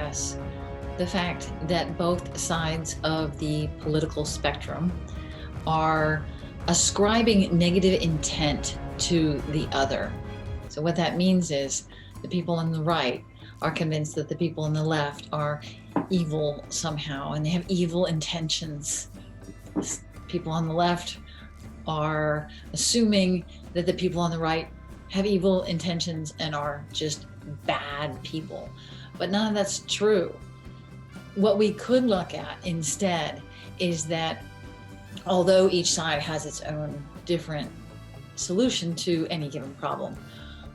stress the fact that both sides of the political spectrum are ascribing negative intent to the other. So what that means is the people on the right are convinced that the people on the left are evil somehow and they have evil intentions. People on the left are assuming that the people on the right have evil intentions and are just bad people. But none of that's true. What we could look at instead is that although each side has its own different solution to any given problem,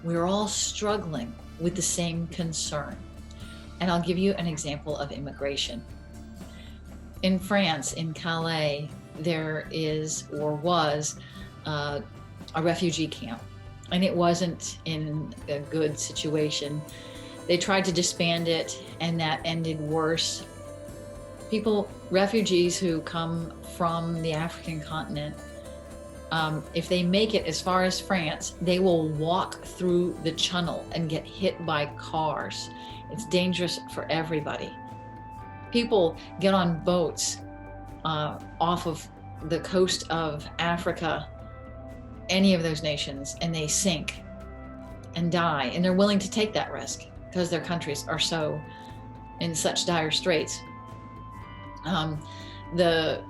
we're all struggling with the same concern. And I'll give you an example of immigration. In France, in Calais, there is or was a refugee camp, and it wasn't in a good situation. They tried to disband it, and that ended worse. Refugees who come from the African continent, if they make it as far as France, they will walk through the channel and get hit by cars. It's dangerous for everybody. People get on boats off of the coast of Africa, any of those nations, and they sink and die, and they're willing to take that risk because their countries are so in such dire straits. The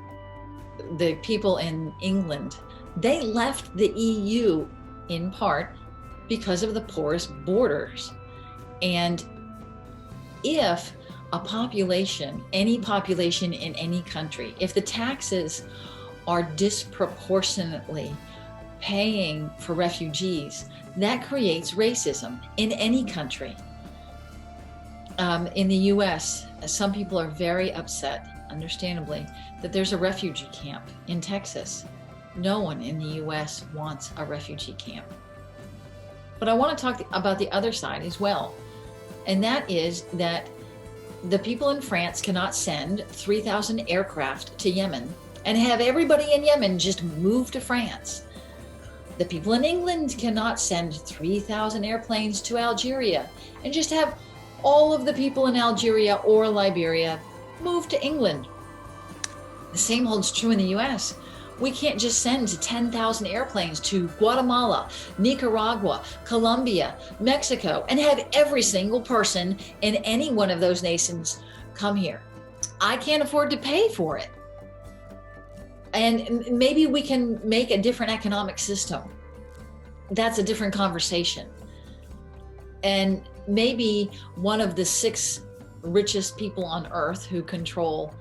people in England, they left the EU in part because of the porous borders. And if a population, any population in any country, if the taxes are disproportionately paying for refugees, that creates racism in any country. In the US, some people are very upset, understandably, that there's a refugee camp in Texas. No one in the US wants a refugee camp. But I want to talk about the other side as well. And that is that the people in France cannot send 3,000 aircraft to Yemen and have everybody in Yemen just move to France. The people in England cannot send 3,000 airplanes to Algeria and just have all of the people in Algeria or Liberia move to England. The same holds true in the US. We can't just send 10,000 airplanes to Guatemala, Nicaragua, Colombia, Mexico, and have every single person in any one of those nations come here. I can't afford to pay for it. And maybe we can make a different economic system. That's a different conversation. And maybe one of the 6 richest people on earth who control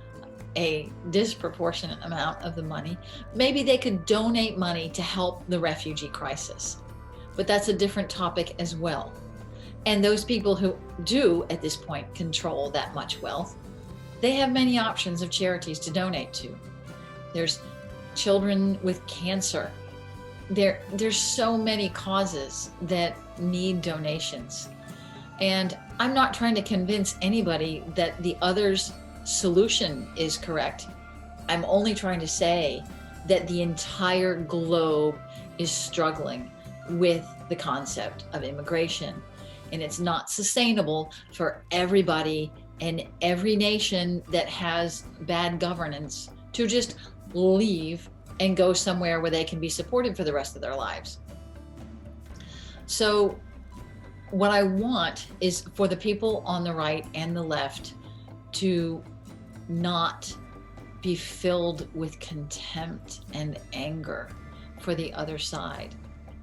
a disproportionate amount of the money, maybe they could donate money to help the refugee crisis. But that's a different topic as well. And those people who do at this point control that much wealth, they have many options of charities to donate to. There's children with cancer. There's so many causes that need donations. And I'm not trying to convince anybody that the other's solution is correct. I'm only trying to say that the entire globe is struggling with the concept of immigration. And it's not sustainable for everybody in every nation that has bad governance to just leave and go somewhere where they can be supported for the rest of their lives. So what I want is for the people on the right and the left to not be filled with contempt and anger for the other side.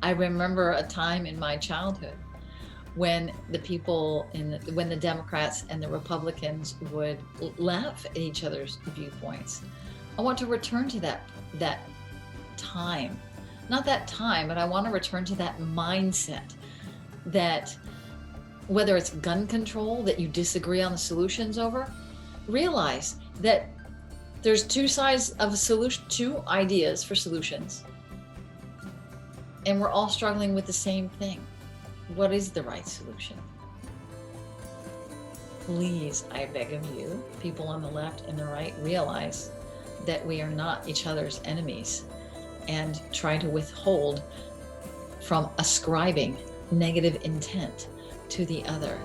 I remember a time in my childhood when when the Democrats and the Republicans would laugh at each other's viewpoints. I want to return to that time. Not that time, but I want to return to that mindset that whether it's gun control that you disagree on the solutions over, realize that there's 2 sides of a solution, 2 ideas for solutions. And we're all struggling with the same thing. What is the right solution? Please, I beg of you, people on the left and the right, realize that we are not each other's enemies and try to withhold from ascribing negative intent to the other.